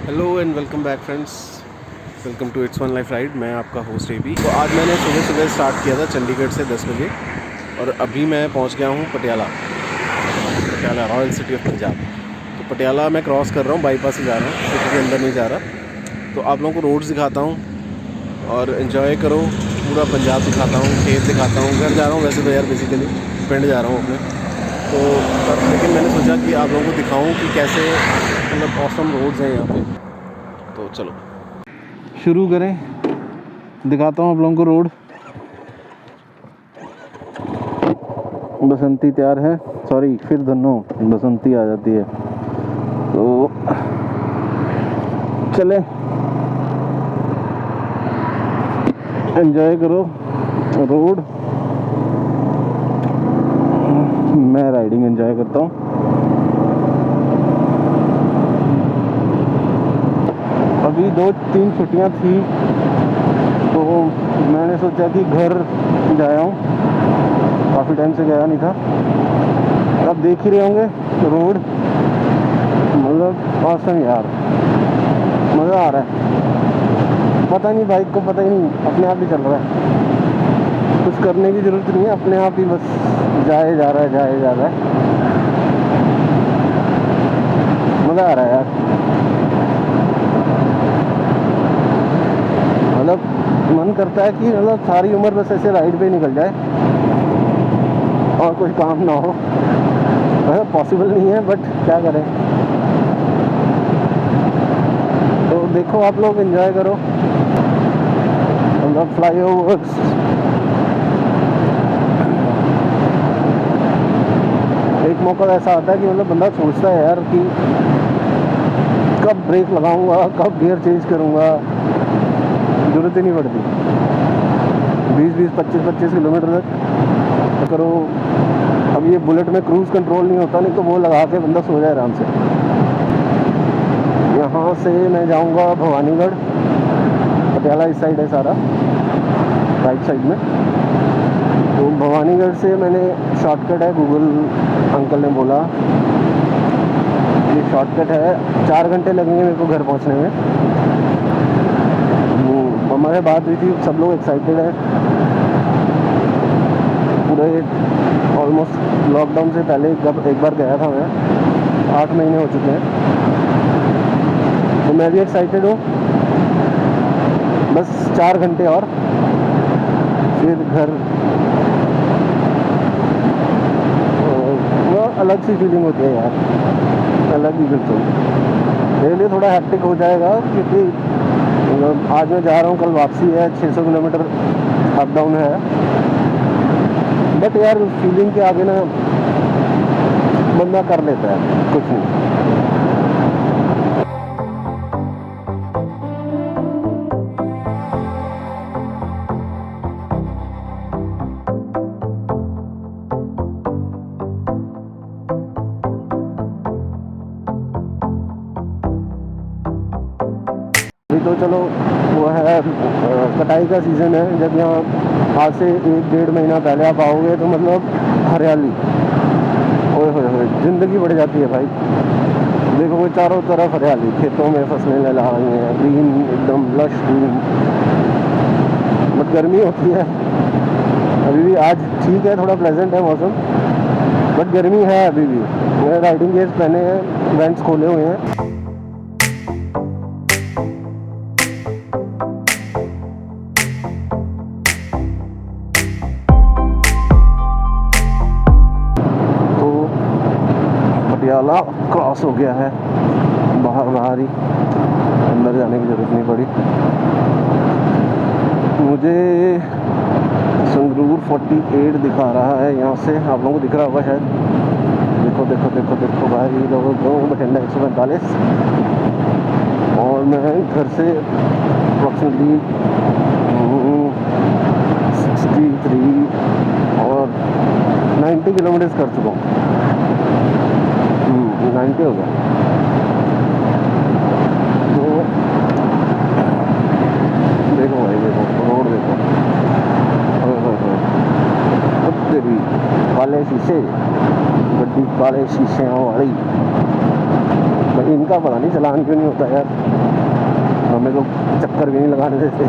Hello and welcome back friends, welcome to it's one life ride. मैं आपका host AB. तो आज मैंने सुबह सुबह स्टार्ट किया था चंडीगढ़ से 10 बजे और अभी मैं पहुंच गया हूं Patiala, royal city of Punjab. तो पटियाला मैं क्रॉस कर रहा हूं, बाईपास से जा रहा हूं, सिटी के अंदर नहीं जा रहा। तो आप लोगों को रोड्स दिखाता हूं और इन्जॉय करो। पूरा पंजाब दिखाता हूँ, खेत दिखाता हूँ। घर जा रहा हूँ वैसे तो यार, बेसिकली पिंड जा रहा हूँ अपने। तो लेकिन मैंने सोचा कि आप लोगों को दिखाऊं कि कैसे मतलब ऑसम रोड्स हैं यहाँ पे। तो चलो शुरू करें, दिखाता हूँ आप लोगों को रोड। बसंती तैयार है, सॉरी फिर धनो बसंती आ जाती है। तो चले एंजॉय करो रोड। मैं राइडिंग एंजॉय करता हूँ। अभी 2-3 छुट्टियाँ थी तो मैंने सोचा कि घर जाया हूँ, काफ़ी टाइम से गया नहीं था। अब देख ही रहे होंगे रोड, मतलब औसम यार, मज़ा आ रहा है। पता नहीं, बाइक को पता ही नहीं, अपने आप ही चल रहा है। कुछ करने की ज़रूरत नहीं है, अपने आप ही बस जाए जा रहा है। मज़ा आ रहा है यार। मतलब मन करता है कि मतलब सारी उम्र बस ऐसे राइड पे निकल जाए और कोई काम ना हो। मतलब पॉसिबल नहीं है, बट क्या करें। तो देखो आप लोग एंजॉय करो, मतलब फ्लाईओवर्स, एक मौका ऐसा आता है कि मतलब बंदा सोचता है यार कि कब ब्रेक लगाऊंगा, कब गियर चेंज करूंगा, जरूरत ही नहीं पड़ती। 20-20, 25-25 किलोमीटर तक करो। अब ये बुलेट में क्रूज़ कंट्रोल नहीं होता, नहीं तो वो लगा के बंदा सो जाए आराम से। यहाँ से मैं जाऊँगा भवानीगढ़, पटियाला इस साइड है सारा, राइट साइड में। तो भवानीगढ़ से मैंने शॉर्टकट है, गूगल अंकल ने बोला ये शॉर्टकट है, 4 घंटे लगेंगे मेरे को घर पहुँचने में। हमारे बात हुई थी, सब लोग एक्साइटेड हैं। पूरे ऑलमोस्ट लॉकडाउन से पहले जब एक बार गया था मैं, 8 महीने हो चुके हैं, तो मैं भी एक्साइटेड हूँ। बस 4 घंटे और फिर घर। वो अलग सी फीलिंग होती है यार, अलग ही बिल्कुल। मेरे लिए थोड़ा हैक्टिक हो जाएगा क्योंकि आज मैं जा रहा हूँ, कल वापसी है, 600 किलोमीटर अप डाउन है। बट यार फीलिंग के आगे ना बंदा कर लेता है, कुछ नहीं। तो चलो वो है कटाई का सीज़न है, जब यहाँ आज से 1-1.5 महीना पहले आप आओगे तो मतलब हरियाली, ओए होए होए, ज़िंदगी बढ़ जाती है भाई। देखो वो चारों तरफ हरियाली, खेतों में फसलें लहला रही हैं, ग्रीन एकदम लश ग्रीन। बट गर्मी होती है अभी भी। आज ठीक है, थोड़ा प्लेजेंट है मौसम, बट गर्मी है अभी भी। मैंने राइडिंग गेयर्स पहने हैं, वेंट्स खोले हुए हैं। पटियाला क्रॉस हो गया है, बाहर ही, अंदर जाने की ज़रूरत नहीं पड़ी मुझे। संगरूर 48 दिखा रहा है यहाँ से, आप लोगों को दिख रहा होगा शायद। देखो देखो देखो देखो भाई लोगों को, बठिंडा 145। और मैं घर से अप्रॉक्सीमेटली 63 और 90 किलोमीटर्स कर चुका हूँ। 90 हो गया। तो देखो भाई, देखो रोड, देखो तेरी काले शीशे, गड्डी काले शीशे वाली। इनका पता नहीं चलान क्यों नहीं होता यार, हमें तो चक्कर भी नहीं लगाने देते।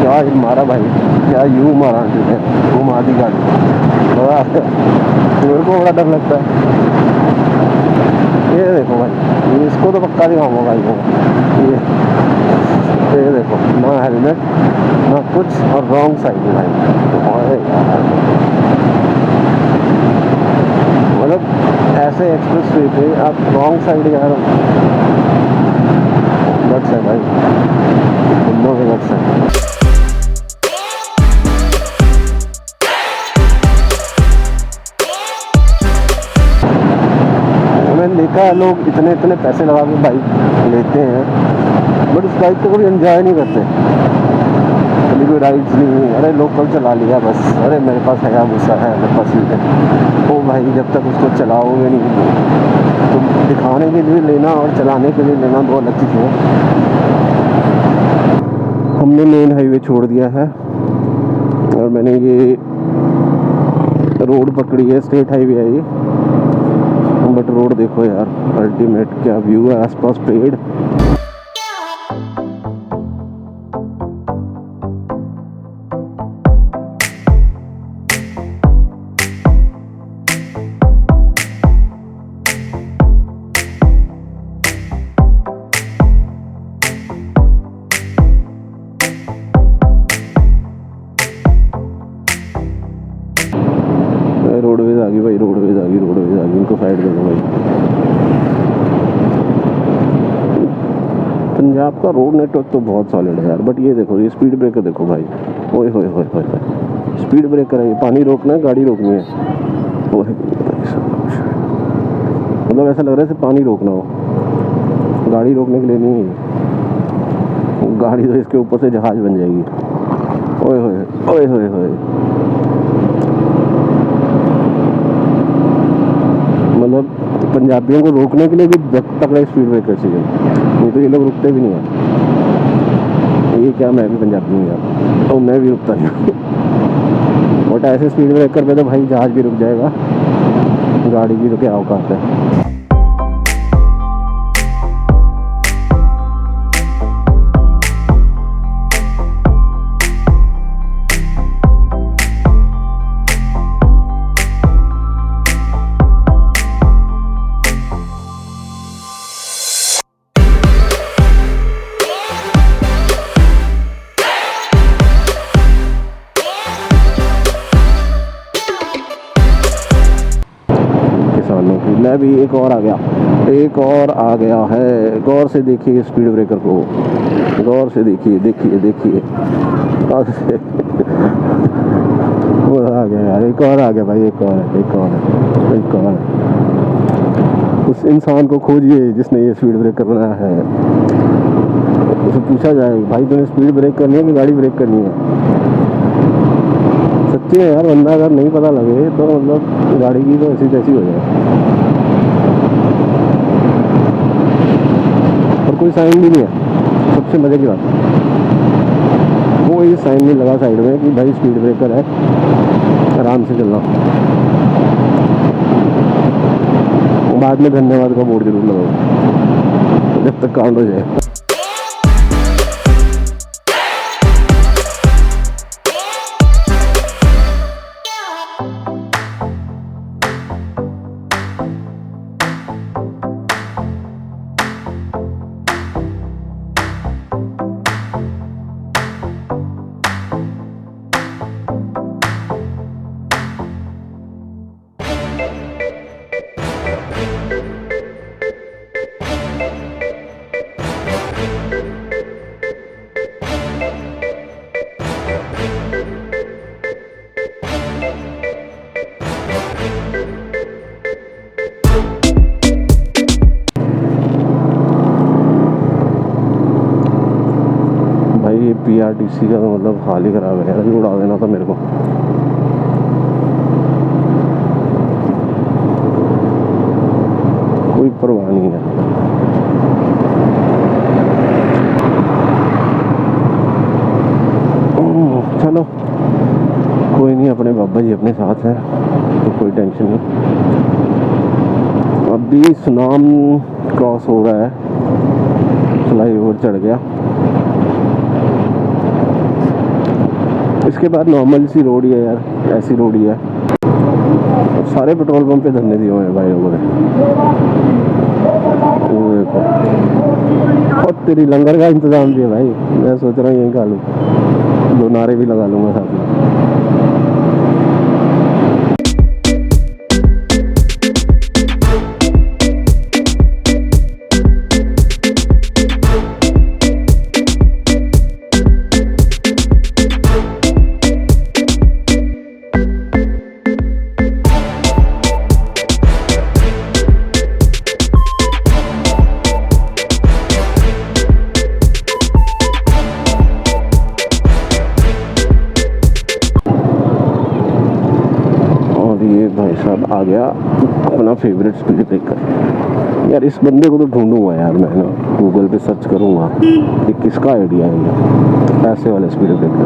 क्या मारा भाई, क्या यूं मारा आंटी ने, घुमा दी गाड़ी। मेरे को बड़ा डर लगता है। ये देखो भाई, इसको तो पक्का दिखाऊंगा भाई को। ये देखो, ना हेलमेट ना कुछ, और रॉन्ग साइड भाई। मतलब ऐसे एक्सप्रेस वे पे आप रॉन्ग साइड यार, गट्स है भाई, दोनों के गट्स है। मैंने देखा है लोग इतने इतने पैसे लगा के बाइक लेते हैं, बट उस बाइक को कभी एंजॉय नहीं करते। कभी कोई राइड्स नहीं, अरे लोकल चला लिया बस, अरे मेरे पास है गुस्सा है, मेरे पास सीट है। ओ भाई, जब तक उसको चलाओगे नहीं, तो दिखाने के लिए लेना और चलाने के लिए लेना दो अलग चीज़ है। हमने मेन हाईवे छोड़ दिया है और मैंने ये रोड पकड़ी है, स्टेट हाईवे है ये। बट रोड देखो यार, अल्टीमेट क्या व्यू है, आसपास पेड़। रोडवेज आ गई भाई, रोडवेज आ गई, इनको साइड कर दो भाई। पंजाब का रोड नेटवर्क तो बहुत सॉलिड है यार, बट ये देखो, ये स्पीड ब्रेकर देखो भाई, ओए होए होए होए, स्पीड ब्रेकर है ये, पानी रोकना है, गाड़ी रोकनी है। मतलब ऐसा लग रहा है सिर्फ पानी रोकना हो, गाड़ी रोकने के लिए नहीं है। गाड़ी तो इसके ऊपर से जहाज बन जाएगी। ओए होए ओए होए होए, मतलब पंजाबियों को रोकने के लिए भी तगड़ा स्पीड ब्रेकर चाहिए, नहीं तो ये लोग रुकते भी नहीं है। ये क्या, मैं भी पंजाबी हूँ यार, तो मैं भी रुकता नहीं हूँ। बट ऐसे स्पीड ब्रेकर पे तो भाई जहाज भी रुक जाएगा, गाड़ी की तो क्या औकात है। मैं भी एक और आ गया है। गौर से देखिए स्पीड ब्रेकर को, गौर से देखिए वो आ गया यार, एक और आ गया भाई, एक और। उस इंसान को खोजिए जिसने ये स्पीड ब्रेकर बनाया है, उसे पूछा जाए भाई तूने स्पीड ब्रेक करनी है कि गाड़ी ब्रेक करनी है। सच्ची है यार, बंदा अगर नहीं पता लगे तो मतलब गाड़ी की तो ऐसी तैसी हो जाए। और कोई साइन भी नहीं है, सबसे मजे की बात, कोई साइन नहीं लगा साइड में कि भाई स्पीड ब्रेकर है, आराम से चलना। बाद में धन्यवाद का बोर्ड जरूर लगाओ जब तक काउंट हो जाए। ये PRTC का तो मतलब हाल ही ख़राब है यार, अभी उड़ा देना था मेरे को। कोई परवाह नहीं है। चलो कोई नहीं, अपने बाबा जी अपने साथ हैं तो कोई टेंशन नहीं। अभी सुनाम क्रॉस हो रहा है, फ्लाई ओवर चढ़ गया। इसके बाद नॉर्मल सी रोड ही है यार, ऐसी रोड ही है। सारे पेट्रोल पंप पे धरने दिए हुए हैं भाई लोगों ने। और तेरी लंगर का इंतजाम भी है भाई, मैं सोच रहा हूँ यहीं खा लूँ, 2 नारे भी लगा लूँगा साथ में। भाई साहब आ गया अपना फेवरेट स्पीड ब्रेकर। यार इस बंदे को तो ढूंढूंगा यार, मैं ना गूगल पे सर्च करूंगा कि किसका आइडिया है ये पैसे वाले स्पीड ब्रेकर।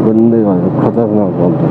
बंदे का खतरनाक काम था।